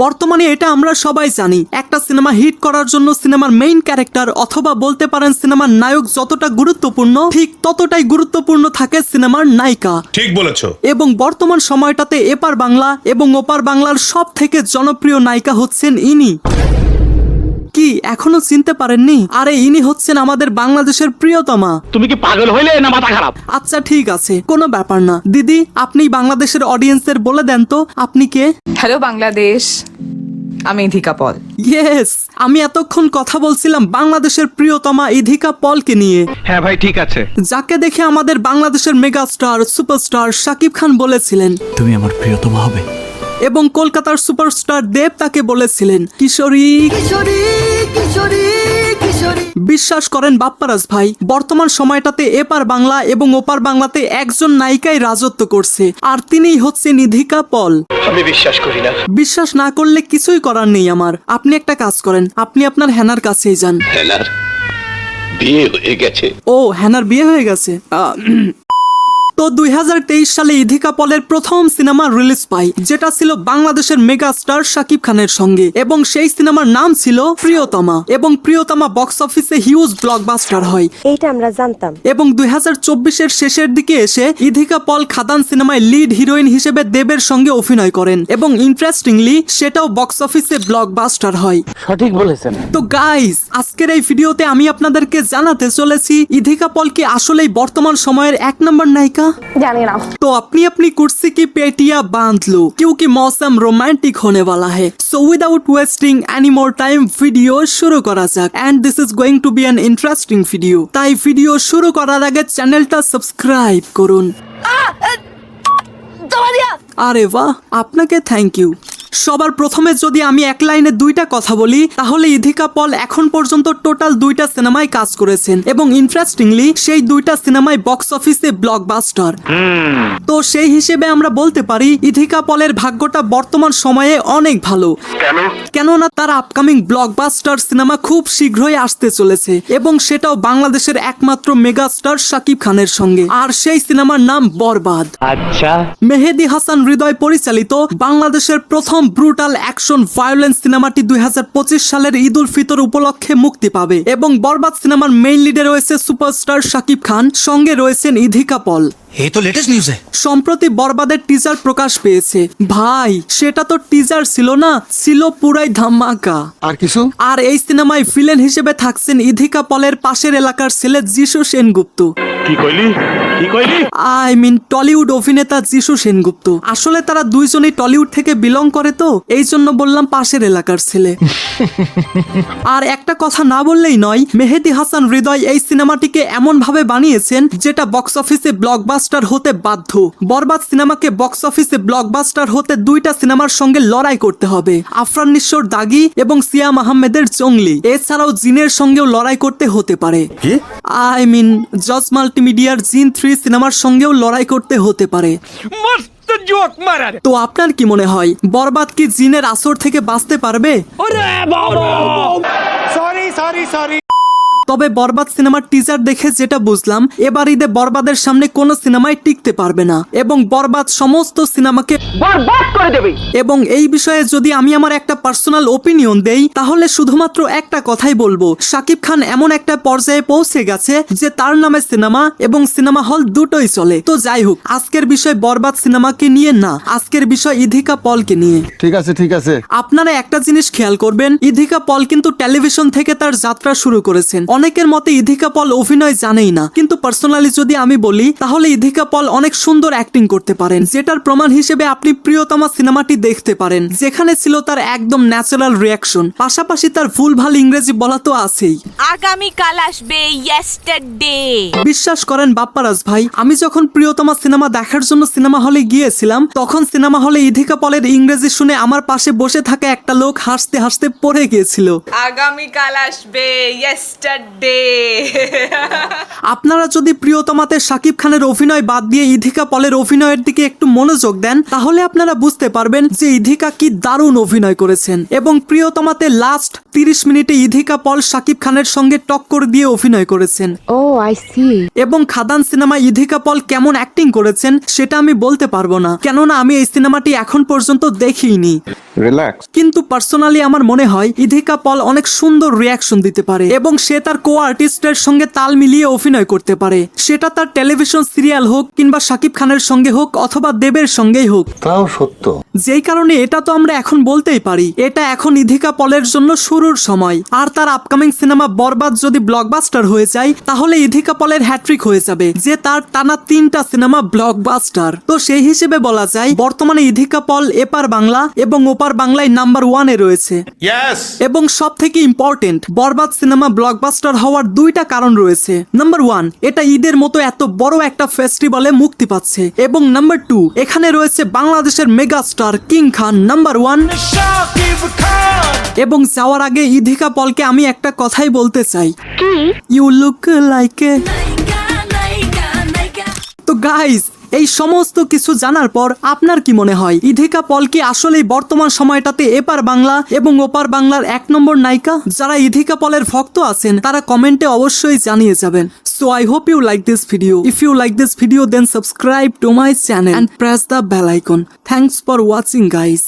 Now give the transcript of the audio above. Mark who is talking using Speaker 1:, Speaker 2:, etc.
Speaker 1: বর্তমানে এটা আমরা সবাই জানি, একটা সিনেমা হিট করার জন্য সিনেমার মেইন ক্যারেক্টার অথবা বলতে পারেন সিনেমার নায়ক যতটা গুরুত্বপূর্ণ, ঠিক ততটাই গুরুত্বপূর্ণ থাকে সিনেমার নায়িকা।
Speaker 2: ঠিক বলেছো।
Speaker 1: এবং বর্তমান সময়টাতে এপার বাংলা এবং ওপার বাংলার সব থেকে জনপ্রিয় নায়িকা হচ্ছেন ইনি। কি এখনো চিনতে পারেননি? আরে ইনি হচ্ছেন আমাদের বাংলাদেশের প্রিয়তমা।
Speaker 3: তুমি কি পাগল হইলে না মাথা খারাপ?
Speaker 1: আচ্ছা ঠিক আছে, কোনো ব্যাপার না। দিদি আপনি বাংলাদেশের অডিয়েন্সের বলে দেন তো আপনি কে?
Speaker 4: হ্যালো বাংলাদেশ, আমি ইধিকা পল।
Speaker 1: ইয়েস, আমি এতক্ষণ কথা বলছিলাম বাংলাদেশের প্রিয়তমা ইধিকা পলকে নিয়ে।
Speaker 3: হ্যাঁ ভাই ঠিক আছে।
Speaker 1: যাকে দেখে আমাদের বাংলাদেশের মেগাস্টার সুপারস্টার শাকিব খান বলেছিলেন
Speaker 5: তুমি আমার প্রিয়তমা হবে,
Speaker 1: এবং কলকাতার সুপারস্টার দেব তাকে বলেছিলেন কিশোরী কিশোরী কিশোরী কিশোরী। বিশ্বাস করেন বাপ্পারাজ ভাই, বর্তমান সময়টাতে এপার বাংলা এবং ওপার বাংলাতে একজন নায়িকাই রাজত্ব করছে, আর তিনিই হচ্ছেন ইধিকা পল।
Speaker 3: আমি বিশ্বাস করি না।
Speaker 1: বিশ্বাস না করলে কিছুই করার নেই আমার। আপনি একটা কাজ করেন, আপনি আপনার হ্যানার কাছেই যান।
Speaker 6: হ্যানার বিয়ে হয়ে গেছে।
Speaker 1: ও হ্যানার বিয়ে হয়ে গেছে। তো 2023 সালে ইধিকা পলের প্রথম সিনেমা রিলিজ পায়, যেটা ছিল বাংলাদেশের মেগাস্টার শাকিব খানের সঙ্গে, এবং সেই সিনেমার নাম ছিল প্রিয়তমা। এবং প্রিয়তমা বক্স অফিসে হিউজ ব্লকবাস্টার হয়,
Speaker 7: এইটা আমরা জানতাম।
Speaker 1: এবং 2024-এর শেষের দিকে এসে ইধিকা পল খাদান সিনেমায় লিড হিরোইন হিসেবে দেবের সঙ্গে অভিনয় করেন, এবং ইন্টারেস্টিংলি সেটাও বক্স অফিসে ব্লকবাস্টার হয়।
Speaker 3: সঠিক বলেছেন।
Speaker 1: তো গাইস, আজকের এই ভিডিওতে আমি আপনাদেরকে জানাতে চলেছি ইধিকা পল কি আসলেই বর্তমান সময়ের এক নম্বর নায়িকা?
Speaker 7: জানি না।
Speaker 1: तो अपनी कुर्सी की पेटियां बांध लो क्योंकि मौसम रोमांटिक होने वाला है। So without wasting any more time video শুরু করা যাক। And this is going to be an interesting video. তাই ভিডিও শুরু করার আগে চ্যানেলটা সাবস্ক্রাইব করুন। আরে বাহ, আপনাকে থ্যাংক ইউ। সবার প্রথমে যদি আমি এক লাইনে দুইটা কথা বলি, তাহলে ইধিকা পল এখন পর্যন্ত টোটাল 2টা সিনেমায় কাজ করেছেন, এবং ইন্টারেস্টিংলি সেই 2টা সিনেমায় বক্স অফিসে ব্লকবাস্টার। তো সেই হিসেবে আমরা বলতে পারি ইধিকা পলের ভাগ্যটা বর্তমান সময়ে অনেক ভালো। কেননা তার আপকামিং ব্লকবাস্টার সিনেমা খুব শীঘ্রই আসতে চলেছে, এবং সেটাও বাংলাদেশের একমাত্র মেগাস্টার শাকিব খানের সঙ্গে। আর সেই সিনেমার নাম বরবাদ।
Speaker 3: আচ্ছা।
Speaker 1: মেহেদী হাসান হৃদয় পরিচালিত বাংলাদেশের প্রথম ব্রুটাল অ্যাকশন ভায়োলেন্স সিনেমাটি 2025 সালের ঈদ উল ফিতর উপলক্ষে মুক্তি পাবে, এবং বরবাদ সিনেমার মেইন লিডে রয়েছে সুপারস্টার শাকিব খান, সঙ্গে রয়েছেন ইধিকা পল।
Speaker 5: ये तो लेटेस्ट न्यूज़ है।
Speaker 1: সম্প্রতি বরবাদের টিজার প্রকাশ পেয়েছে। ভাই সেটা তো টিজার ছিল না, ছিল পুরাই ধামাকা।
Speaker 8: আর কিছু?
Speaker 1: আর এই সিনেমায় ভিলেন হিসেবে থাকছেন ইধিকা পলের পাশের এলাকার ছেলে যিশু সেনগুপ্ত।
Speaker 3: কি কইলি? কি কইলি?
Speaker 1: আই মিন টলিউড অভিনেতা যিশু সেনগুপ্ত। আসলে তারা দুইজনই টলিউড থেকে বিলং করে, তো এই জন্য বললাম পাশের এলাকার ছেলে। আর একটা কথা না বললেই নয়, মেহেদী হাসান হৃদয় এই সিনেমাটিকে এমন ভাবে বানিয়েছেন যেটা বক্স অফিসে ব্লকবাস্টার হতে বাধ্য। বরবাদ সিনেমাকে বক্স অফিসে ব্লকবাস্টার হতে 2টা সিনেমার সঙ্গে লড়াই করতে হবে, আফরান নিশোর দাগি এবং সিয়াম আহমেদের জঙ্গলি। এছাড়াও জিনের সঙ্গেও লড়াই করতে হতে পারে। আই মিন জজ মাল্টিমিডিয়ার জিন 3 সিনেমার সঙ্গেও লড়াই করতে হতে পারে।
Speaker 3: মস্ত জোক মারার।
Speaker 1: তো আপনার কি মনে হয় বরবাদ কি জিনের আসর থেকে বাঁচতে পারবে?
Speaker 3: ওরে বাবা! Sorry sorry sorry.
Speaker 1: তবে বরবাদ সিনেমার টিজার দেখে যেটা বুঝলাম, এবার ঈদে বরবাদের সামনে কোনো সিনেমায় টিকতে পারবে না, এবং বরবাদ সমস্ত সিনেমাকে
Speaker 3: বরবাদ করে দেবে।
Speaker 1: এবং এই বিষয়ে যদি আমি আমার একটা পার্সোনাল ওপিনিয়ন দেই, তাহলে শুধুমাত্র একটা কথাই বলবো, শাকিব খান এমন একটা পর্যায়ে পৌঁছে গেছে যে তার নামে সিনেমা এবং সিনেমা হল দুটোই চলে। তো যাই হোক, আজকের বিষয় বরবাদ সিনেমাকে নিয়ে না, আজকের বিষয় ইধিকা পলকে নিয়ে।
Speaker 8: ঠিক আছে ঠিক আছে।
Speaker 1: আপনারা একটা জিনিস খেয়াল করবেন, ইধিকা পল কিন্তু টেলিভিশন থেকে তার যাত্রা শুরু করেছেন। অনেকের মতে ইধিকা পল অভিনয় জানেই না, কিন্তু পার্সোনালি যদি আমি বলি, তাহলে ইধিকা পল অনেক সুন্দর অ্যাক্টিং করতে পারেন, যেটার প্রমাণ হিসেবে আপনি প্রিয়তমা সিনেমাটি দেখতে পারেন, যেখানে ছিল তার একদম ন্যাচারাল রিয়াকশন। পাশাপাশি তার ভুলভাল ইংরেজি বলা তো আছেই।
Speaker 9: আগামীকাল আসবে ইয়েস্টারডে।
Speaker 1: বিশ্বাস করেন বাপ্পারাজ ভাই, আমি যখন প্রিয়তমা সিনেমা দেখার জন্য সিনেমা হলে গিয়েছিলাম, তখন সিনেমা হলে ইধিকা পলের ইংরেজি শুনে আমার পাশে বসে থাকা একটা লোক হাসতে হাসতে পড়ে গিয়েছিল।
Speaker 4: আগামীকাল আসবে ইয়েস্টারডে। yesterday.
Speaker 1: আপনারা যদি প্রিয়তমাতে শাকিব খানের অভিনয় বাদ দিয়ে ইধিকা পলের অভিনয়ের দিকে একটু মনোযোগ দেন তাহলে আপনারা বুঝতে পারবেন যে ইধিকা কি দারুণ অভিনয় করেছেন। এবং প্রিয়তমাতে লাস্ট 30 মিনিটে ইধিকা পল শাকিব খানের সঙ্গে টক্কর দিয়ে অভিনয় করেছেন।
Speaker 2: Oh, I see.
Speaker 1: এবং খাদান সিনেমায় ইধিকা পল কেমন অ্যাক্টিং করেছেন সেটা আমি বলতে পারবো না, কেননা আমি এই সিনেমাটি এখন পর্যন্ত দেখিনি।
Speaker 7: রিল্যাক্স।
Speaker 1: কিন্তু পার্সোনালি আমার মনে হয় ইধিকা পল অনেক সুন্দর রিয়াকশন দিতে পারে এবং সে তার কো আর্টিস্টের সঙ্গে তাল মিলিয়ে অভিনয় করতে পারে, সেটা তার টেলিভিশন সিরিয়াল হোক কিংবা শাকিব খানের সঙ্গে হোক অথবা দেবের সঙ্গেই হোক।
Speaker 7: তাও সত্য।
Speaker 1: যেই কারণে এটা তো আমরা এখন বলতেই পারি এটা এখন ইধিকা পলের জন্য শুরুর সময়। আর তার আপকামিং সিনেমা বরবাদ যদি ব্লকবাস্টার হয়ে যায় তাহলে ইধিকা পলের হ্যাট্রিক হয়ে যাবে, যে তার টানা 3টা সিনেমা ব্লকবাস্টার। তো সেই হিসেবে বলা যায় বর্তমানে ইধিকা পল এপার বাংলা এবং ওপার বাংলায় নাম্বার 1-এ রয়েছে। এবং সব থেকে ইম্পর্টেন্ট, বরবাদ সিনেমা ব্লকবাস্টার হওয়ার 2টা কারণ রয়েছে। নাম্বার 1, এটা ঈদের মতো এত বড় একটা ফেস্টিভ্যালে মুক্তি পাচ্ছে। এবং নাম্বার 2, এখানে রয়েছে বাংলাদেশের মেগা স্টার কিং খান নাম্বার 1। এবং যাওয়ার আগে ইধিকা পলকে আমি একটা কথাই বলতে চাই, ইউ লুক লাইক এ। তো গাইস, এই সমস্ত কিছু জানার পর আপনার কি মনে হয় ইধিকা পল কি আসলেই বর্তমান সময়টাতে এপার বাংলা এবং ওপার বাংলার 1 নম্বর নায়িকা? যারা ইধিকা পলের ভক্ত আছেন তারা কমেন্টে অবশ্যই জানিয়ে যাবেন। So I hope you like this video. If you like this video then subscribe to my channel and press the bell icon. Thanks for watching guys.